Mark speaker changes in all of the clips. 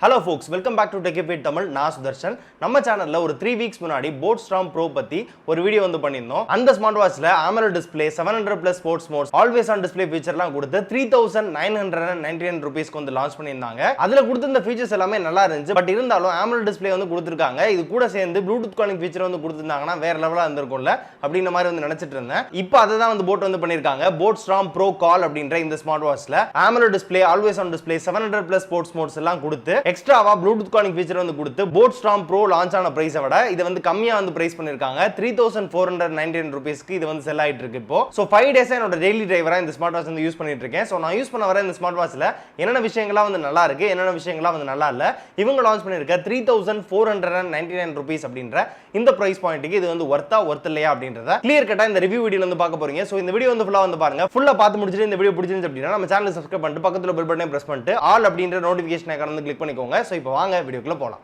Speaker 1: Hello folks, welcome back to Techie with Tamil. நான் சுதர்ஷன். நம்ம சேனல்ல ஒரு 3 வீக்ஸ் முன்னாடி boAt Pro பத்தி ஒரு வீடியோ வந்து பண்ணிருந்தோம். அந்த ஸ்மார்ட் வாட்ச்ல AMOLED display 700+ sports modes always on display ஃபீச்சர்லாம் கொடுத்து 3999 ரூபீஸ்க்கு வந்து லான்ச் பண்ணிருந்தாங்க. அதுல கொடுத்த இந்த ஃபீச்சர்ஸ் எல்லாமே நல்லா இருந்துச்சு. பட் இருந்தாலும் AMOLED டிஸ்ப்ளே வந்து கொடுத்திருக்காங்க. இது கூட சேர்ந்து ப்ளூடூத் காலிங் ஃபீச்சர் வந்து கொடுத்திருந்தாங்கன்னா வேற லெவலா இருந்திருக்கும்ல அப்படின மாதிரி வந்து நினைச்சிட்டு இருந்தேன். இப்போ அத தான் வந்து boAt வந்து பண்ணிருக்காங்க. boAt Pro Call அப்படிங்கற இந்த ஸ்மார்ட் வாட்ச்ல AMOLED display always on display 700+ sports modes எல்லாம் கொடுத்து எக்ஸ்ட்ராவா ப்ளூடூத் காலிங் ஃபீச்சர் வந்து கொடுத்து boAt Pro லான்ச் ஆன பிரைஸை விட இதை வந்து கம்மியா வந்து பிரைஸ் பண்ணிருக்காங்க. 3499 ரூபீஸ்க்கு இது வந்து செல் ஆயிட்டு இருக்கு இப்போ. சோ 5 டேஸா என்னோட டெய்லி டிரைவரா இந்த ஸ்மார்ட் வாட்ச் வந்து யூஸ் பண்ணிட்டு இருக்கேன். சோ நான் யூஸ் பண்ண வர இந்த ஸ்மார்ட் வாட்ச்ல என்னென்ன விஷயங்களா வந்து நல்லா இருக்கு, என்னென்ன விஷயங்களா வந்து நல்லா இல்ல, இவங்க லான்ச் பண்ணிருக்க 3499 ரூபீஸ் அப்படின்ற இந்த பிரைஸ் பாயிண்ட்க்கு இது வந்து ஒர்த் இல்லையா அப்படின்றத கிளியர் கட்டா இந்த ரிவ்யூ வீடியோல வந்து பார்க்க போறீங்க. சோ இந்த வீடியோ வந்து ஃபுல்லா வந்து பாருங்க. ஃபுல்லா பார்த்து முடிச்சிட்டு இந்த வீடியோ பிடிச்சிருந்துச்சு அப்படினா நம்ம சேனலை சப்ஸ்கிரைப் பண்ணிட்டு பக்கத்துல பெல் பட்டனை பிரஸ் பண்ணிட்டு ஆல் அப்படின்ற நோட்டிஃபிகேஷன் ஐகானை வந்து கிளிக் பண்ணிக்கோங்க. சோ இப்போ வாங்க வீடியோக்குள்ள போலாம்.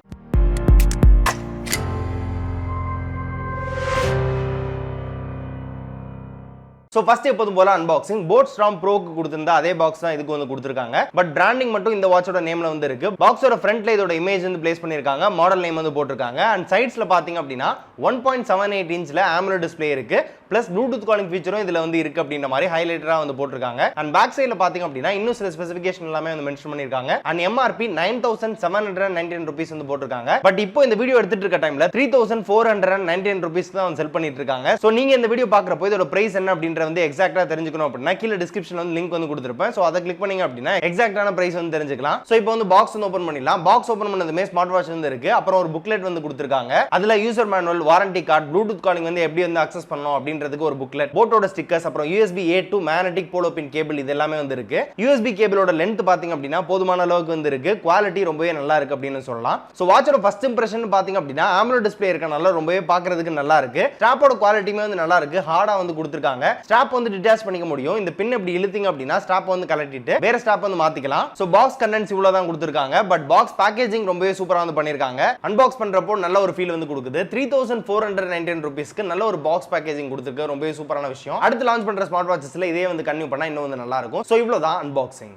Speaker 1: So first எப்போதும் போல அன்பாக்சிங் boAt Proக்கு கொடுத்திருந்த அதே பாக்ஸ் தான் இதுக்கு வந்து கொடுத்திருக்காங்க. பட் பிராண்டிங் மட்டும் இந்த வாட்சோட நேம்ல வந்து இருக்கு. பாக்ஸோட ஃப்ரண்ட்ல இதோட இமேஜ் வந்து பிளேஸ் பண்ணிருக்காங்க. மாடல் நேம் வந்து போட்டுருக்காங்க. அண்ட் சைட்ஸ்ல பாத்தீங்க அப்படினா 1.78 இன்ச்ல AMOLED டிஸ்ப்ளே இருக்கு. பிளஸ் ப்ளூடூத் காலிங் ஃபீச்சரும் இதுல வந்து இருக்கு அப்படின்ற மாதிரி ஹைலைட்டரா வந்து போட்டுருக்காங்க. அண்ட் பேக் சைடுல பாத்தீங்க அப்படினா இன்னும் சில ஸ்பெசிஃபிகேஷன் எல்லாமே வந்து மென்ஷன் பண்ணிருக்காங்க. அண்ட் MRP 9799 ரூபீஸ் வந்து போட்டுருக்காங்க. பட் இப்போ இந்த வீடியோ எடுத்துட்டு இருக்க டைம்ல 3499 ரூபீஸ்க்கு தான் வந்து செல் பண்ணிட்டு இருக்காங்க. சோ நீங்க இந்த வீடியோ பார்க்கறப்போ இதோட பிரைஸ் என்ன அப்படின்ற வந்து எக்ஸாக்ட்டா தெரிஞ்சுக்கணும் அப்படினா கீழ டிஸ்கிரிப்ஷன்ல வந்து லிங்க் வந்து கொடுத்திருப்பேன். சோ அத கிளிக் பண்ணீங்க அப்படினா எக்ஸாக்ட்டான பிரைஸ் வந்து தெரிஞ்சுக்கலாம். சோ இப்போ வந்து பாக்ஸ் வந்து ஓபன் பண்ணிடலாம். பாக்ஸ் ஓபன் பண்ணதுமே ஸ்மார்ட் வாட்ச் வந்து இருக்கு. அப்புறம் ஒரு புக்லெட் வந்து கொடுத்திருக்காங்க. அதுல user manual, warranty card, Bluetooth calling வந்து எப்படி வந்து அக்சஸ் பண்ணனும் அப்படின்றதுக்கு ஒரு புக்லெட், போட்டோட ஸ்டிக்கர்ஸ், அப்புறம் USB A to magnetic polo bin cable இது எல்லாமே வந்து இருக்கு. USB கேபிளோட லெந்த் பாத்தீங்க அப்படினா போதுமான அளவுக்கு வந்து இருக்கு. குவாலிட்டி ரொம்பவே நல்லா இருக்கு அப்படினு சொல்லலாம். சோ வாட்சோட ஃபர்ஸ்ட் இம்ப்ரஷன் பாத்தீங்க அப்படினா AMOLED டிஸ்ப்ளே இருக்கனால ரொம்பவே பார்க்கிறதுக்கு நல்லா இருக்கு. ஸ்ட்ராப்போட குவாலிட்டியுமே வந்து நல்லா இருக்கு. ஹார்டா வந்து கொடுத்திருக்காங்க. ஸ்ட்ராப் வந்து டிட்டாச் பண்ணிக்க முடியும். இந்த பின் எப்படி இழுத்தீங்க அப்படினா ஸ்ட்ராப் வந்து கழட்டிட்டு வேற ஸ்ட்ராப் வந்து மாத்திக்கலாம். சோ பாக்ஸ் கண்டென்ட்ஸ் இவ்வளவு தான் கொடுத்திருக்காங்க. பட் பாக்ஸ் பேக்கேஜிங் ரொம்பவே சூப்பரா வந்து பண்ணிருக்காங்க. அன்பாக்ஸ் பண்றப்போ நல்ல ஒரு ஃபீல் வந்து கொடுக்குது. 3499 ரூபீஸ்க்கு நல்ல ஒரு பாக்ஸ் பேக்கேஜிங் கொடுத்திருக்கு. ரொம்பவே சூப்பரான விஷயம். அடுத்து லான்ச் பண்ற ஸ்மார்ட் வாட்சஸ்ல இதே வந்து கன்டினியூ பண்ணா இன்னும் வந்து நல்லா இருக்கும். சோ இவ்வளவுதான் அன்பாக்சிங்.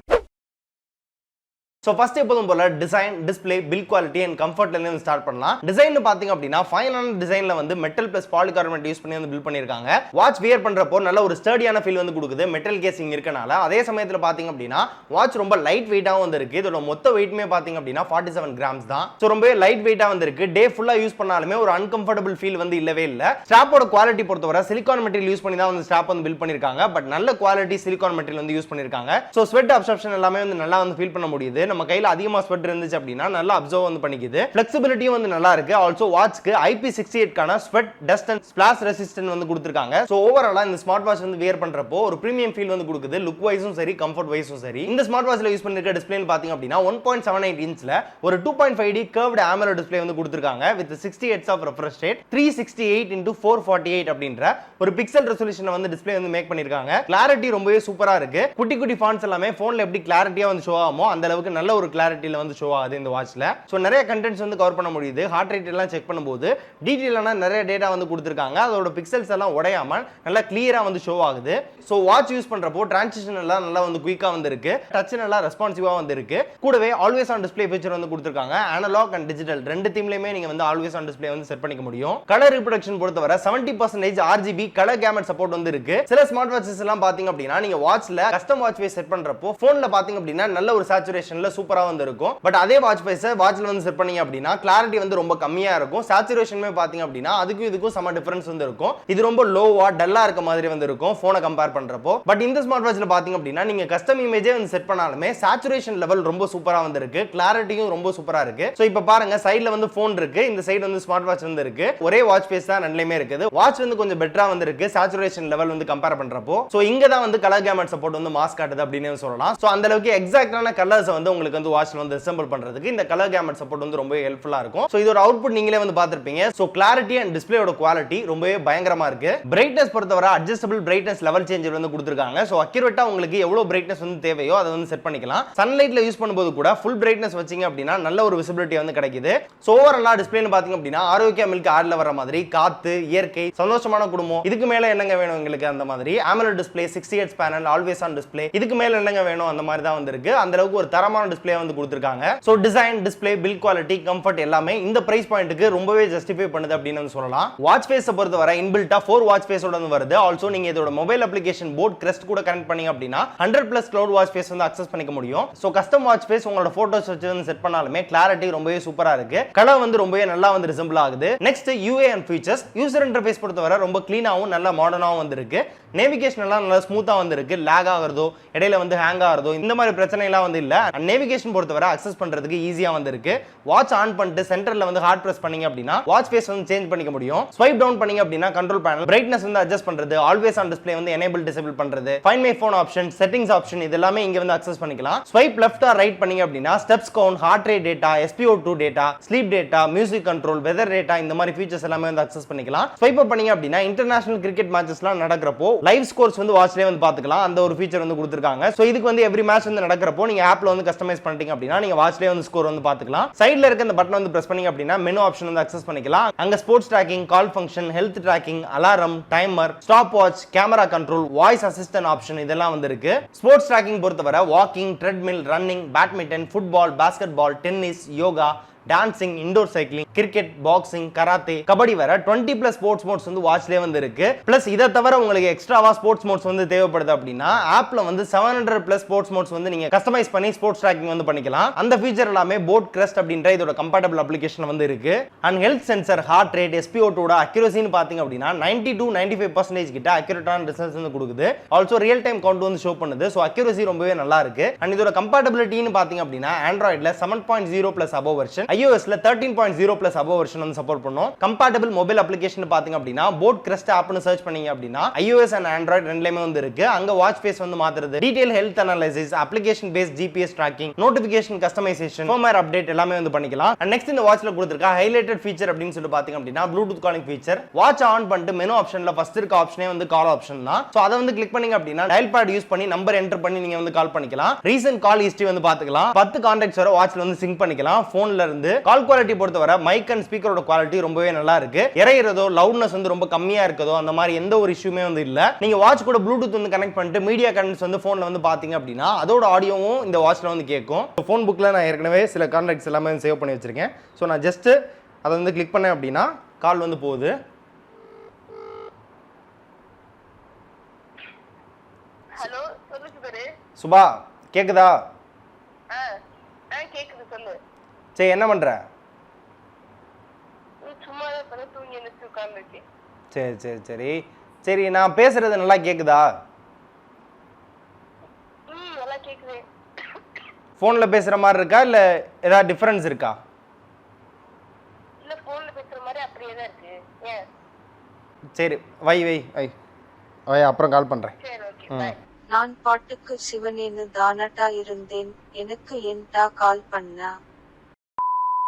Speaker 1: So first எப்போதும் போல design, display, build quality and கம்ஃபர்ட்ல இருந்து ஸ்டார்ட் பண்ணலாம். டிசைன் பாத்தீங்க அப்படினா ஃபைனான டிசைன்ல வந்து மெட்டல் பிளஸ் பாலிகார்பனேட் யூஸ் பண்ணி வந்து பில்ட் பண்ணிருக்காங்க. வாட்ச் வியர் பண்றப்போ நல்ல ஒரு ஸ்டர்டியான ஃபீல் வந்து கொடுக்குது மெட்டல் கேசிங் இருக்கனால. அதே சமயத்துல பாத்தீங்க அப்படினா வாட்ச் ரொம்ப லைட் வெயிட்டாவும் வந்து இருக்கு. இதோட மொத்த வெயிட்மே பாத்தீங்க அப்படினா 47 கிராம்ஸ் தான். சோ ரொம்ப லைட் வெயிட்டா வந்து இருக்கு. டே ஃபுல்லா யூஸ் பண்ணாலுமே ஒரு அன்கம்ஃபர்டபிள் ஃபீல் வந்து இல்லவே இல்ல. ஸ்ட்ராப்போட குவாலிட்டி பொறுத்தவரை சிலிகான் மெட்டீரியல் யூஸ் பண்ணி தான் வந்து ஸ்ட்ராப் வந்து பில்ட் பண்ணிருக்காங்க. பட் நல்ல குவாலிட்டி சிலிகான் மெட்டீரியல் வந்து யூஸ் பண்ணிருக்காங்க. சோ ஸ்வெட் அப்சர்ப்ஷன் எல்லாமே வந்து நல்லா வந்து ஃபீல் பண்ண முடியுது. நம்ம கையில அதிகமா ஸ்வெட் இருந்துச்சு அப்படினா நல்லா அப்சர்வ் வந்து பண்ணிக்குது. ஃப்ளெக்சிபிலிட்டியும் வந்து நல்லா இருக்கு. ஆல்சோ வாட்ச்க்கு IP68 கான sweat, dust and splash resistant வந்து கொடுத்திருக்காங்க. சோ ஓவராலா இந்த ஸ்மார்ட் வாட்ச் வந்து வியர் பண்றப்போ ஒரு பிரீமியம் ஃபீல் வந்து கொடுக்குது. லுக் வைஸும் சரி, கம்ஃபர்ட் வைஸும் சரி. இந்த ஸ்மார்ட் வாட்ச்ல யூஸ் பண்ணிருக்க டிஸ்ப்ளே பாத்தீங்க அப்படினா 1.78 இன்ச்ல ஒரு 2.5D கர்வ்ட் AMOLED டிஸ்ப்ளே வந்து கொடுத்திருக்காங்க. With 60 Hz of refresh rate, 368x448 அப்படின்ற ஒரு பிக்சல் ரெசல்யூஷன்ல வந்து டிஸ்ப்ளே வந்து மேக் பண்ணிருக்காங்க. கிளாரிட்டி ரொம்பவே சூப்பரா இருக்கு. குட்டி குட்டி ஃபாண்ட்ஸ் எல்லாமே போன்ல எப்படி கிளாரிட்டியா வந்து ஷோ ஆகுமோ அந்த அளவுக்கு நல்ல ஒரு கிளாரிட்டில வந்து ஷோ ஆகுது இந்த வாட்ச்ல. சோ நிறைய கண்டென்ட்ஸ் வந்து கவர் பண்ண முடியுது. ஹார்ட் ரேட் எல்லாம் செக் பண்ணும்போது டீடைலான நிறைய டேட்டா வந்து கொடுத்திருக்காங்க. அதோட பிக்சல்ஸ் எல்லாம் உடையாம நல்லா கிளியரா வந்து ஷோ ஆகுது. சோ வாட்ச் யூஸ் பண்றப்போ டிரான்சிஷன் எல்லாம் நல்லா வந்து குயிக்கா வந்து இருக்கு. டச் நல்லா ரெஸ்பான்சிவா வந்து இருக்கு. கூடவே ஆல்வேஸ் ஆன் டிஸ்ப்ளே ஃபீச்சர் வந்து கொடுத்திருக்காங்க. அனலாக் அண்ட் டிஜிட்டல் ரெண்டு தீம்லயுமே நீங்க வந்து ஆல்வேஸ் ஆன் டிஸ்ப்ளே வந்து செட் பண்ணிக்க முடியும். கலர் ரிப்ரொடக்ஷன் பொறுத்தவரை 70% RGB கலர் கேமட் சப்போர்ட் வந்து இருக்கு. சில ஸ்மார்ட் வாட்சஸ் எல்லாம் பாத்தீங்க அப்படினா நீங்க வாட்ச்ல கஸ்டம் வாட்ச் ஃபேஸ் செட் பண்றப்போ போன்ல பாத்தீங்க அப்படினா நல்ல ஒரு சேச்சுரேஷன்ல சூப்பரா வந்து இருக்கும். பட் அதே வாட்ச் ஃபேஸை வாட்ச்ல வந்து செட் பண்ணீங்க அப்படினா கிளாரிட்டி வந்து ரொம்ப கம்மியா இருக்கும். சேச்சுரேஷனுமே பாத்தீங்க அப்படினா அதுக்கும் இதுக்கும் சம டிஃபரன்ஸ் வந்து இருக்கும். இது ரொம்ப லோவா டல்லா இருக்க மாதிரி வந்து இருக்கும் போனை கம்பேர் பண்றப்போ. பட் இந்த ஸ்மார்ட் வாட்ச்ல பாத்தீங்க அப்படினா நீங்க கஸ்டம் இமேஜே வந்து செட் பண்ணாலுமே சேச்சுரேஷன் லெவல் ரொம்ப சூப்பரா வந்து இருக்கு. கிளாரிட்டியும் ரொம்ப சூப்பரா இருக்கு. சோ இப்போ பாருங்க சைடுல வந்து போன் இருக்கு, இந்த சைடு வந்து ஸ்மார்ட் வாட்ச் வந்து இருக்கு. ஒரே வாட்ச் ஃபேஸ் தான் ரெண்டுலயுமே இருக்குது. வாட்ச் வந்து கொஞ்சம் பெட்டரா வந்து இருக்கு சேச்சுரேஷன் லெவல் வந்து கம்பேர் பண்றப்போ. சோ இங்க தான் வந்து கலர் கேமட் சப்போர்ட் வந்து மாஸ் காட்டுது அப்படினே சொல்லலாம். சோ அந்த அளவுக்கு எக்ஸாக்ட்டான கலர்ஸ் வந்து உங்களுக்கு வந்து வாட்ச்ல வந்து அசெம்பிள் பண்றதுக்கு இந்த கலர் கேமட் சப்போர்ட் வந்து ரொம்ப ஹெல்ப்ஃபுல்லா இருக்கும். சோ இதோட அவுட்புட் நீங்களே வந்து பாத்திருப்பீங்க. சோ கிளாரிட்டி அண்ட் டிஸ்ப்ளேயோட குவாலிட்டி ரொம்பவே பயங்கரமா இருக்கு. பிரைட்னஸ் பொறுத்தவரை அட்ஜஸ்டபிள் பிரைட்னஸ் லெவல் சேஞ்சர் வந்து கொடுத்திருக்காங்க. சோ அக்யூரேட்டா உங்களுக்கு எவ்வளவு பிரைட்னஸ் வந்து தேவையோ அதை வந்து செட் பண்ணிக்கலாம். சன்லைட்ல யூஸ் பண்ணும்போது கூட ஃபுல் பிரைட்னஸ் வச்சீங்க அப்படினா நல்ல ஒரு விசிபிலிட்டி வந்து கிடைக்குது. சோ ஓவராலா டிஸ்ப்ளேன்னு பாத்தீங்க அப்படினா ஆரோக்கிய மில்க் ஆட்ல வர மாதிரி காத்து, இயற்கை, சந்தோஷமான குடும்பம் இதுக்கு மேல என்னங்க வேணும் உங்களுக்கு அந்த மாதிரி. AMOLED display, 60 Hz panel, always on display இதுக்கு மேல என்னங்க வேணும் அந்த மாதிரி தான் வந்து இருக்கு. அந்த அளவுக்கு ஒரு தரமான ஆன் டிஸ்ப்ளே வந்து கொடுத்திருக்காங்க. So design, display, build quality, comfort எல்லாமே இந்த பிரைஸ் பாயிண்ட்க்கு ரொம்பவே ஜஸ்டிஃபை பண்ணுது அப்படின்னு வந்து சொல்லலாம். வாட்ச் ஃபேஸை பொறுத்தவரை இன்பில்ட்டா 4 வாட்ச் ஃபேஸோட வந்து வருது. ஆல்சோ நீங்க இதோட மொபைல் அப்ளிகேஷன் போட் கிரெஸ்ட் கூட கனெக்ட் பண்ணீங்க அப்படின்னா 100+ கிளவுட் வாட்ச் ஃபேஸ் வந்து அக்சஸ் பண்ணிக்க முடியும். சோ கஸ்டம் வாட்ச் ஃபேஸ் உங்களோட போட்டோஸ் வச்சு வந்து செட் பண்ணாலுமே கிளாரிட்டி ரொம்பவே சூப்பரா இருக்கு. கலர் வந்து ரொம்பவே நல்லா வந்து ரிசம்பிள் ஆகுது. Next UA and features. User interface பொறுத்தவரை ரொம்ப க்ளீனாவும் நல்ல மாடர்னாவும் வந்திருக்கு. நேவிகேஷன் எல்லாம் நல்லா ஸ்மூத்தா வந்திருக்கு. லாக் ஆகிறதோ இடையில வந்து ஹேங் ஆகிறதோ இந்த மாதிரி பிரச்சனை எல்லாம் வந்து இல்ல. நேவிகேஷன் பொறுத்தவரை அக்சஸ் பண்றதுக்கு ஈஸியா வந்திருக்கு. வாட்ச் ஆன் பண்ணிட்டு சென்டர்ல வந்து ஹார்ட் பிரஸ் பண்ணீங்க அப்படின்னா வாட்ச் ஃபேஸ் வந்து சேஞ்ச் பண்ணிக்க முடியும். ஸ்வைப் டவுன் பண்ணீங்க அப்படின்னா கண்ட்ரோல் பேனல், பிரைட்னஸ் வந்து அட்ஜஸ்ட் பண்றது, ஆல்வேஸ் ஆன் டிஸ்ப்ளே வந்து எனேபிள் டிசேபிள் பண்றது, find my phone option, settings option இது எல்லாமே இங்க வந்து அக்சஸ் பண்ணிக்கலாம். ஸ்வைப் லெஃப்ட் ஆர் ரைட் பண்ணீங்க அப்படின்னா steps count, heart rate data, SpO2 data, sleep data, music control, weather data இந்த மாதிரி ஃபீச்சர்ஸ் எல்லாமே வந்து அக்சஸ் பண்ணிக்கலாம். ஸ்வைப் அப் பண்ணீங்க அப்படின்னா இன்டர்நேஷனல் கிரிக்கெட் மேட்சஸ்லாம் நடக்கிறப்போ லைவ் ஸ்கோர்ஸ் வந்து வாட்ச்லயே வந்து பாத்துக்கலாம். அந்த ஒரு ஃபீச்சர் வந்து கொடுத்திருக்காங்க. சோ இதுக்கு வந்து எவ்ரி மேட்ச் வந்து நடக்கிறப்போ நீங்க ஆப்ல வந்து கஸ்டமைஸ் பண்ணிட்டீங்க அப்படின்னா நீங்க வாட்ச்லயே வந்து ஸ்கோர் வந்து பாத்துக்கலாம். சைடுல இருக்க இந்த பட்டன் வந்து பிரஸ் பண்ணீங்க அப்படின்னா மெனு ஆப்ஷன் வந்து அக்சஸ் பண்ணிக்கலாம். அங்க sports tracking, call function, health tracking, alarm, timer, stopwatch, camera control, voice assistant option இதெல்லாம் வந்து இருக்கு. ஸ்போர்ட்ஸ் ட்ராக்கிங் பொறுத்தவரை walking, treadmill, running, badminton, football, basketball, tennis, yoga, dancing, indoor cycling, cricket, boxing, karate, kabaddi வர 20+ sports modes வந்து வாட்ச்லயே வந்து இருக்கு. Plus இதை தவிர உங்களுக்கு எக்ஸ்ட்ராவா ஸ்போர்ட்ஸ் மோட்ஸ் வந்து தேவைப்படுது அப்படின்னா ஆப்ல வந்து 700+ ஸ்போர்ட்ஸ் மோட்ஸ் வந்து நீங்க கஸ்டமைஸ் பண்ணி ஸ்போர்ட்ஸ் ட்ராக்கிங் வந்து பண்ணிக்கலாம். அந்த ஃபீச்சர் எல்லாமே போட் கிரெஸ்ட் அப்படின்ற இதோட கம்பேட்டபிள் அப்ளிகேஷன் வந்து இருக்கு. And health sensor, heart rate, SpO2 அக்யூரசின்னு பாத்தீங்க அப்படின்னா 90 to 95% கிட்ட அக்யூரேட்டான ரிசல்ட்ஸ் வந்து கொடுக்குது. ஆல்சோ ரியல் டைம் கவுண்ட் வந்து ஷோ பண்ணுது. சோ அக்யூரசி ரொம்பவே நல்லா இருக்கு. அண்ட் இதோட கம்பேட்டபிலிட்டின்னு பாத்தீங்க அப்படின்னா ஆண்ட்ராய்ட்ல 7.0+ above வெர்ஷன், iOSல 13.0+ above வெர்ஷன் வந்து சப்போர்ட் பண்ணும். கம்பேட்டபிள் மொபைல் அப்ளிகேஷன் பாத்தீங்க அப்படின்னா போட் கிரெஸ்ட் ஆப்னு சர்ச் பண்ணீங்க அப்படின்னா iOS அண்ட் Android ரெண்டுலயுமே வந்து இருக்கு. அங்க வாட்ச் ஃபேஸ் வந்து மாத்துறது, detail health analysis, application based GPS tracking, notification customisation, firmware update எல்லாமே வந்து பண்ணிக்கலாம். அண்ட் நெக்ஸ்ட் இந்த வாட்ச்ல கொடுத்திருக்க ஹைலைட்டட் ஃபீச்சர் அப்படின்னு சொல்லி பாத்தீங்க அப்படின்னா Bluetooth calling feature. Watch on பண்ணிட்டு மெனு ஆப்ஷன்ல ஃபர்ஸ்ட் இருக்க ஆப்ஷனே வந்து கால் ஆப்ஷன் தான். சோ அதை வந்து கிளிக் பண்ணீங்க அப்படின்னா டயல் பேட் யூஸ் பண்ணி நம்பர் என்டர் பண்ணி நீங்க வந்து கால் பண்ணிக்கலாம். ரீசன்ட் கால் ஹிஸ்டரி வந்து பாத்துக்கலாம். 10 கான்டாக்ட்ஸ் வர வாட்ச்ல வந்து சிங்க் பண்ணிக்கலாம் போன்ல இருந்து. கால் குவாலிட்டி பொறுத்தவரை மைக் அண்ட் ஸ்பீக்கரோட குவாலிட்டி ரொம்பவே நல்லா இருக்கு. இறையிறதோ லவுட்னஸ் வந்து ரொம்ப கம்மியா இருக்கதோ அந்த மாதிரி எந்த ஒரு இஷ்யூமே வந்து இல்ல. நீங்க வாட்ச் கூட ப்ளூடூத் வந்து கனெக்ட் பண்ணிட்டு மீடியா கனெக்ட்ஸ் வந்து போன்ல வந்து பாத்தீங்க அப்படின்னா அதோட ஆடியோவும் இந்த வாட்ச்ல வந்து கேட்கும். போன் புக்ல நான் ஏற்கனவே சில கான்டாக்ட்ஸ் எல்லாமே சேவ் பண்ணி வச்சிருக்கேன். ஸோ நான் ஜஸ்ட் அதை வந்து கிளிக் பண்ணேன் அப்படின்னா கால் வந்து போகுது.
Speaker 2: ஹலோ சொல்லு சுபரே.
Speaker 1: சுபா கேக்குதா?
Speaker 2: கேக்குது சொல்லு.
Speaker 1: சரி என்ன பண்ற?
Speaker 2: சும்மா தான் தூங்கி எழுந்து உட்கார்ந்துருக்கேன்.
Speaker 1: சரி சரி சரி சரி நான் பேசுறது நல்லா கேக்குதா?
Speaker 2: நல்லா கேக்குது.
Speaker 1: போன்ல பேசுற மாதிரி இருக்கா இல்ல ஏதாவது டிஃபரன்ஸ் இருக்கா?
Speaker 2: இல்ல போன்ல பேசுற மாதிரி அப்படியே தான் இருக்கு. ஏன்?
Speaker 1: சரி வை வை வை வை அப்புறம் கால் பண்றேன்.
Speaker 2: சரி ஓகே பை.
Speaker 3: நான் பாட்டுக்கு சிவனேனு தானட்டா இருந்தேன், எனக்கு ஏன்டா கால் பண்ணா?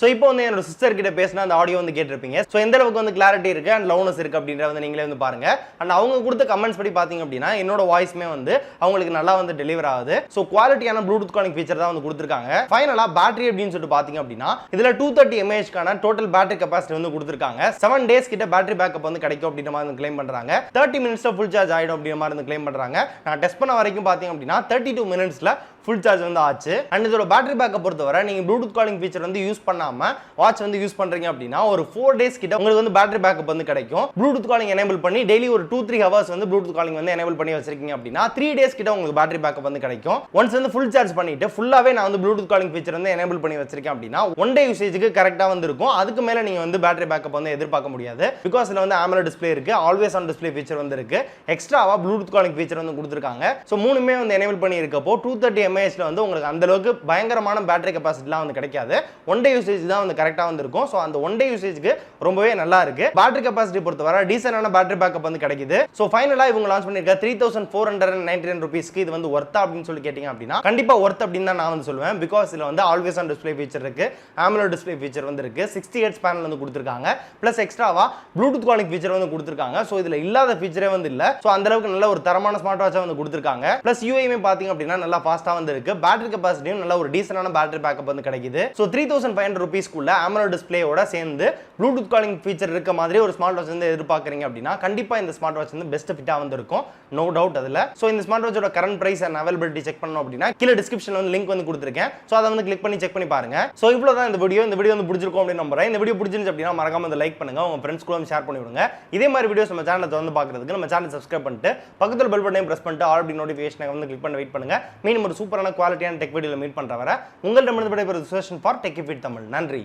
Speaker 1: ஸோ இப்போ வந்து என்னோட சிஸ்டர் கிட்ட பேசினா அந்த ஆடியோ வந்து கேட்டிருப்பீங்க. ஸோ எந்த அளவுக்கு வந்து கிளாரிட்டி இருக்கு அண்ட் லவுனஸ் இருக்கு அப்படின்றத வந்து நீங்களே வந்து பாருங்க. அண்ட் அவங்க கொடுத்த கமெண்ட்ஸ் படி பாத்தீங்க அப்படின்னா என்னோட வாய்ஸ்மே வந்து அவங்களுக்கு நல்லா வந்து டெலிவர் ஆகுது. ஸோ குவாலிட்டியான ப்ளூடூத் காலிங் ஃபீச்சர் தான் வந்து கொடுத்துருக்காங்க. ஃபைனலா பேட்டரி அப்படின்னு சொல்லிட்டு பாத்தீங்க அப்படின்னா இதுல 230 mAh டோட்டல் பேட்டரி கெபாசிட்டி வந்து கொடுத்துருக்காங்க. 7 days கிட்ட பேட்டரி பேக்கப் வந்து கிடைக்கும் அப்படின்ற மாதிரி கிளைம் பண்றாங்க. 30 minutes ஃபுல் சார்ஜ் ஆயிடும் அப்படின்ற மாதிரி கிளைம் பண்றாங்க. நான் டெஸ்ட் பண்ண வரைக்கும் பாத்தீங்க அப்படின்னா 32 minutes ஃபுல் சார்ஜ் வந்து ஆச்சு. அண்ட் இதோட பேட்டரி பேக்கப் பொறுத்தவரை நீங்க ப்ளூடூத் காலிங் ஃபீச்சர் வந்து யூஸ் பண்ணாம வாட்ச் வந்து யூஸ் பண்றீங்க அப்படின்னா ஒரு 4 days கிட்ட உங்களுக்கு வந்து பேட்டரி பேக்கப் வந்து கிடைக்கும். ப்ளூடூத் காலிங் எனேபிள் பண்ணி டெய்லி ஒரு 2-3 hours வந்து ப்ளூடூத் காலிங் வந்து எனேபிள் பண்ணி வச்சிருக்கீங்க அப்படின்னா 3 days கிட்ட உங்களுக்கு பேட்டரி பேக்கப் வந்து கிடைக்கும். ஒன்ஸ் வந்து ஃபுல் சார்ஜ் பண்ணிட்டு ஃபுல்லாவே நான் வந்து ப்ளூடூத் காலிங் ஃபீச்சர் வந்து எனேபிள் பண்ணி வச்சிருக்கேன் அப்படின்னா 1 day யூசேஜ்க்கு கரெக்ட்டா வந்து இருக்கும். அதுக்கு மேல நீங்க வந்து பேட்டரி பேக்கப் வந்து எதிர்பார்க்க முடியாது. பிகாஸ் இதுல வந்து AMOLED டிஸ்ப்ளே இருக்கு, ஆல்வேஸ் ஆன் டிஸ்ப்ளே ஃபீச்சர் வந்து இருக்கு. எக்ஸ்ட்ராவா ப்ளூடூத் காலிங் ஃபீச்சர் வந்து கொடுத்திருக்காங்க. சோ மூணுமே வந்து எனேபிள் பண்ணி இருக்கப்போ 230 mAh வந்து உங்களுக்கு அந்த அளவுக்கு பயங்கரமான பேட்டரி கெபாசிட்டிலாம் வந்து கிடைக்காது. 1 day யூசேஜ் தான் வந்து கரெக்ட்டா வந்து இருக்கும். சோ அந்த 1 day யூசேஜ்க்கு ரொம்பவே நல்லா இருக்கு. பேட்டரி கெபாசிட்டி பொறுத்தவரை டீசன்ட்டான பேட்டரி பேக்கப் வந்து கிடைக்குது. சோ ஃபைனலா இவங்க லான்ச் பண்ணிருக்க 3499 ரூபீஸ்க்கு இது வந்து வர்த்தா அப்படின்னு சொல்லி கேட்டிங்க அப்படின்னா கண்டிப்பா வர்த் அப்படின்னு தான் நான் வந்து சொல்லுவேன். பிகாஸ் இதுல வந்து ஆல்வேஸ் ஆன் டிஸ்ப்ளே ஃபீச்சர் இருக்கு, AMOLED டிஸ்ப்ளே ஃபீச்சர் வந்து இருக்கு, 60 Hz பேனல் வந்து கொடுத்திருக்காங்க. பிளஸ் எக்ஸ்ட்ராவா ப்ளூடூத் காலிங் ஃபீச்சர் வந்து கொடுத்திருக்காங்க. சோ இதுல இல்லாத ஃபீச்சரே வந்து இல்ல. சோ அந்த அளவுக்கு நல்ல ஒரு தரமான ஸ்மார்ட் வாட்சா வந்து கொடுத்திருக்காங்க. பிளஸ் UIமே பாத்தீங்க அப்படின்னா நல்லா ஃபாஸ்டா வந்து இருக்கு. பேட்டரி கெபாசிட்டியும் நல்ல ஒரு டீசென்டான பேட்டரி பேக்கப் வந்து கிடைக்குது. ஸோ 3500 ரூபீஸ்க்குள்ள AMOLED டிஸ்பிளேயோட சேர்ந்து ப்ளூடூத் காலிங் ஃபீச்சர் இருக்க மாதிரி ஒரு ஸ்மார்ட் வாட்ச் வந்து எதிர்பார்க்குறீங்க அப்படின்னா கண்டிப்பா இந்த ஸ்மார்ட் வாட்ச் வந்து பெஸ்ட் ஃபிட்டா வந்து இருக்கும், நோ டவுட் அதுல. ஸோ இந்த ஸ்மார்ட் வாட்சோட current price and availability check பண்ணணும் அப்படின்னா கீழே டிஸ்கிரிப்ஷன்ல வந்து லிங்க் வந்து கொடுத்துருக்கேன். ஸோ அதை வந்து கிளிக் பண்ணி செக் பண்ணி பாருங்க. ஸோ இவ்வளவுதான் இந்த வீடியோ வந்து பிடிச்சிருக்கும் அப்படின்னு நம்புறேன். இந்த வீடியோ பிடிச்சிருந்துச்சு அப்படின்னா மறக்காம வந்து லைக் பண்ணுங்க, உங்க ஃப்ரெண்ட்ஸ் கூட ஷேர் பண்ணி விடுங்க. இதே மாதிரி வீடியோஸ் நம்ம சேனலை வந்து பார்க்கறதுக்கு நம்ம சேனல் சப்ஸ்கிரைப் பண்ணிட்டு பக்கத்துல பெல் பட்டனையும் பிரஸ் பண்ணிட்டு ஆல் அப்படி நோட்டிஃபிகேஷனை வந்து கிளிக் பண்ணி வெயிட் பண்ணுங்க. மீண்டும் ஒரு சூப்பரான குவாலிட்டியான டெக் வீடியோல மீட் பண்ற வரை உங்களிடமிருந்து விடைபெறுவது Sudarshan for techie fit Tamil. நன்றி.